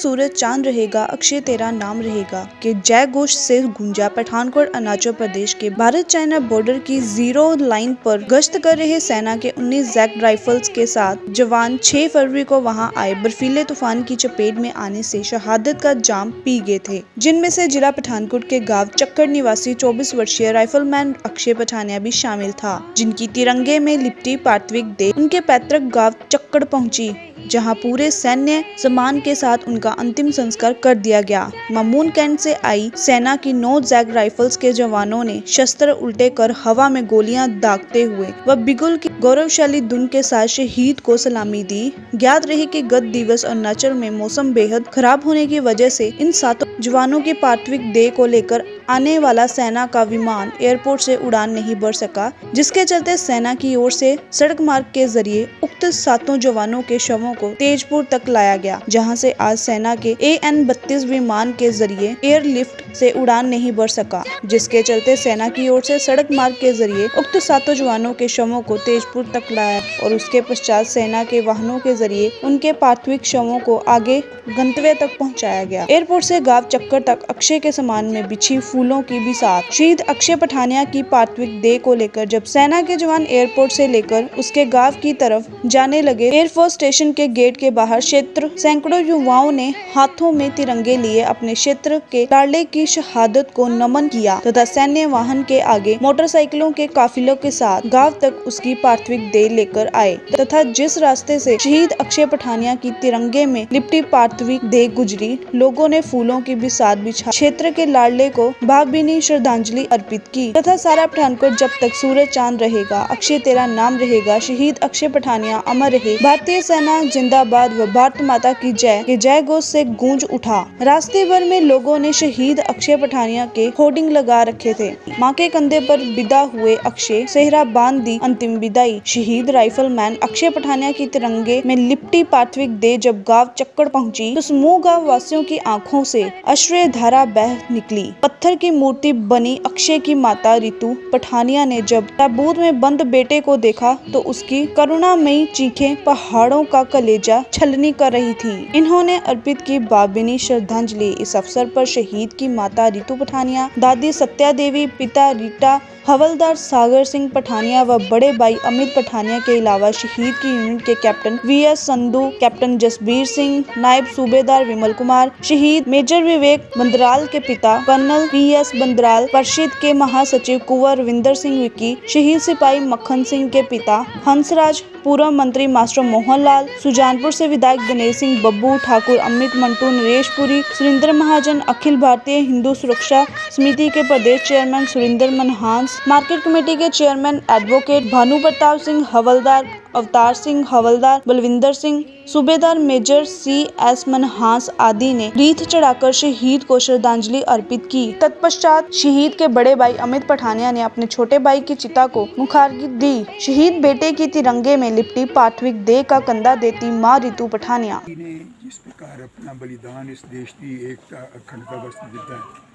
सूरज चांद रहेगा, अक्षय तेरा नाम रहेगा के जय घोष से गूंजा पठानकोट अरुणाचल प्रदेश के भारत चाइना बॉर्डर की जीरो लाइन पर गश्त कर रहे सेना के 19 जैक राइफल्स के साथ जवान 6 फरवरी को वहां आए बर्फीले तूफान की चपेट में आने से शहादत का जाम पी गए थे, जिनमें से जिला पठानकोट के गांव चक्कर निवासी 24 वर्षीय राइफलमैन अक्षय पठानिया भी शामिल था, जिनकी तिरंगे में लिपटी पार्थिव देह उनके पैतृक गांव चक्कर पहुंची, जहां पूरे सैन्य सम्मान के साथ उनका अंतिम संस्कार कर दिया गया। मामून कैंट से आई सेना की 9 जैक राइफल्स के जवानों ने शस्त्र उल्टे कर हवा में गोलियां दागते हुए व बिगुल की गौरवशाली धुन के साथ शहीद को सलामी दी। ज्ञात रहे कि गत दिवस अरुणाचल में मौसम बेहद खराब होने की वजह से इन 7 जवानों की पार्थिव देह को लेकर आने वाला सेना का विमान एयरपोर्ट से उड़ान नहीं भर सका, जिसके चलते सेना की ओर से सड़क मार्ग के जरिए उक्त 7 जवानों के शवों को तेजपुर तक लाया गया, जहां से आज सेना के AN-32 विमान के जरिए एयरलिफ्ट से उड़ान नहीं भर सका, जिसके चलते सेना की ओर से सड़क मार्ग के जरिए उक्त 7 जवानों के शवों को तेजपुर तक लाया और उसके पश्चात सेना के वाहनों के जरिए उनके पार्थिव शवों को आगे गंतव्य तक पहुंचाया गया। एयरपोर्ट से गांव चक्कर तक अक्षय के सम्मान में बिछी फूलों की बिसात शहीद अक्षय पठानिया की पार्थिव देह को लेकर जब सेना के जवान एयरपोर्ट से लेकर उसके गांव की तरफ जाने लगे, एयरफोर्स स्टेशन के गेट के बाहर क्षेत्र सैकड़ों युवाओं ने हाथों में तिरंगे लिए अपने क्षेत्र के लाडले की शहादत को नमन किया तथा सैन्य वाहन के आगे मोटरसाइकिलों के काफिलों के साथ गांव तक उसकी पार्थिव देह लेकर आए तथा जिस रास्ते से शहीद अक्षय पठानिया की तिरंगे में लिपटी पार्थिव देह गुजरी, लोगों ने फूलों की बिसात बिछा क्षेत्र के लाडले को भावभीनी श्रद्धांजलि अर्पित की तथा सारा पठानकोट जब तक सूरज चांद रहेगा, अक्षय तेरा नाम रहेगा, शहीद अक्षय पठानिया अमर रहे, भारतीय सेना जिंदाबाद व भारत माता की जय के जय घोष से गूंज उठा। रास्ते भर में लोगों ने शहीद अक्षय पठानिया के होर्डिंग लगा रखे थे। मां के कंधे पर विदा हुए अक्षय, सेहरा बांध दी अंतिम विदाई। शहीद राइफलमैन अक्षय पठानिया की तिरंगे में लिपटी पार्थिव देह जब गांव चक्कर पहुंची तो समूह गांव वासियों की आंखों से अश्रु धारा बह निकली। पत्थर की मूर्ति बनी अक्षय की माता रितु पठानिया ने जब ताबूत में बंद बेटे को देखा तो उसकी करुणामयी चीखें पहाड़ों का कलेजा छलनी कर रही थी। इन्होंने अर्पित की भावभीनी श्रद्धांजलि। इस अवसर पर शहीद की माता रितु पठानिया, दादी सत्या देवी, पिता रीटा, हवलदार सागर सिंह पठानिया व बड़े भाई अमित पठानिया के अलावा शहीद की यूनिट के captain VS Sandhu, captain Jasbir Singh, नायब सूबेदार विमल कुमार, शहीद मेजर विवेक बंदराल के पिता कर्नल PS बंदराल, परिषद के महासचिव कुंवर रविंदर सिंह विक्की, शहीद सिपाही मक्खन सिंह के पिता हंसराज, पूर्व मंत्री मास्टर मोहनलाल, सुजानपुर से विधायक गणेश सिंह बब्बू, ठाकुर अमित मंटू, नरेशपुरी, सुरेंद्र महाजन, अखिल भारतीय हिंदू सुरक्षा समिति के प्रदेश chairman Surendra Manhas, market committee के चेयरमैन एडवोकेट भानु प्रताप सिंह, हवलदार अवतार सिंह, हवलदार बलविंदर सिंह, सूबेदार मेजर CS मनहास आदि ने रीत चढ़ाकर शहीद को श्रद्धांजलि अर्पित की। तत्पश्चात शहीद के बड़े भाई अमित पठानिया ने अपने छोटे भाई की चिता को मुखाग्नि दी। शहीद बेटे की तिरंगे में लिपटी पार्थिव देह का कंधा देती मां रितु पठानिया ने जिस प्रकार अपना बलिदान इस देश की एकता अखंडता वास्ते दिता है,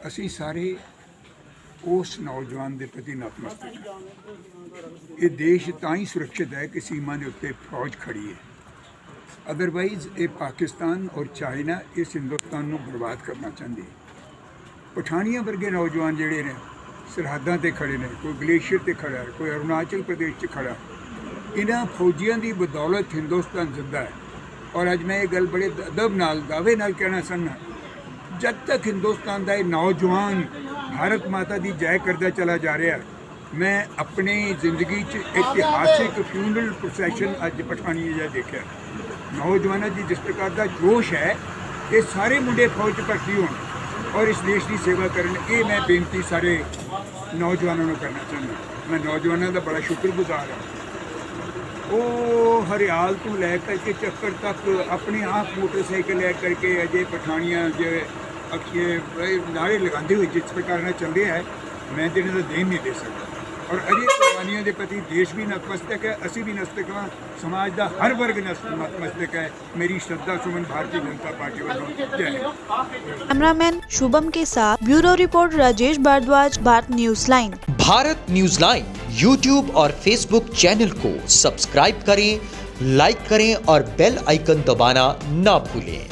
ਅਸੀਂ ਸਾਰੇ ਉਸ ਨੌਜਵਾਨ ਦੇ ਪ੍ਰਤੀ ਨਤਮਸਤਕ ਹਾਂ। ਇਹ ਦੇਸ਼ ਤਾਂ ਹੀ ਸੁਰੱਖਿਅਤ ਹੈ ਕਿ ਸੀਮਾ ਦੇ ਉੱਤੇ ਫੌਜ ਖੜੀ ਹੈ, ਅਦਰਵਾਈਜ਼ ਇਹ ਪਾਕਿਸਤਾਨ ਔਰ ਚਾਈਨਾ ਇਸ ਹਿੰਦੁਸਤਾਨ ਨੂੰ ਬਰਬਾਦ ਕਰਨਾ ਚਾਹੁੰਦੇ। ਪਠਾਨੀਆਂ ਵਰਗੇ ਨੌਜਵਾਨ ਜਿਹੜੇ ਨੇ ਸਰਹੱਦਾਂ ਤੇ ਖੜੇ ਨੇ, ਕੋਈ ਗਲੇਸ਼ੀਅਰ ਤੇ ਖੜਾ, ਕੋਈ ਅਰੁਣਾਚਲ ਪ੍ਰਦੇਸ਼ 'ਚ ਖੜਾ, ਇਹਨਾਂ ਫੌਜੀਆਂ ਦੀ ਬਦੌਲਤ ਹਿੰਦੁਸਤਾਨ ਜ਼ਿੰਦਾ ਹੈ। ਔਰ ਅੱਜ ਮੈਂ ਇਹ ਗੱਲ ਬੜੇ ਅਦਬ ਨਾਲ ਦਾਅਵੇ ਨਾਲ ਕਹਿਣਾ ਚਾਹੁੰਦਾ, जब तक हिंदुस्तान का नौजवान भारत माता की जय करता चला जा रहा, मैं अपनी जिंदगी इतिहासिक फ्यूनरल प्रोसैशन अज पठानिया जा देखा। नौजवानों की जिस प्रकार का जोश है, ये सारे मुंडे फौज च भर्ती होने और इस देश की सेवा करन, ये मैं बेनती सारे नौजवानों को करना चाहता। मैं नौजवानों का बड़ा शुक्रगुजार हाँ। वो हरियाल तो लैकर के चक्कर तक अपने आप मोटरसाइकिल लै करके अजय पठानिया जो नारे लगाते हुए जिस प्रकार चल रहा है, मैं तो इन्हों का देन नहीं दे सकता। और अजय कुर्बानियों के प्रति देश भी नतमस्तक है, असी भी नतमस्तक हाँ, समाज का हर वर्ग नतमस्तक है। मेरी श्रद्धा सुमन भारतीय जनता पार्टी वालों जय हिंद। कैमरामैन शुभम के साथ bureau report Rajesh Bhardwaj, Bharat news line. Bharat news line YouTube और Facebook चैनल को सब्सक्राइब करें, लाइक करें और बेल आइकन दबाना ना भूलें।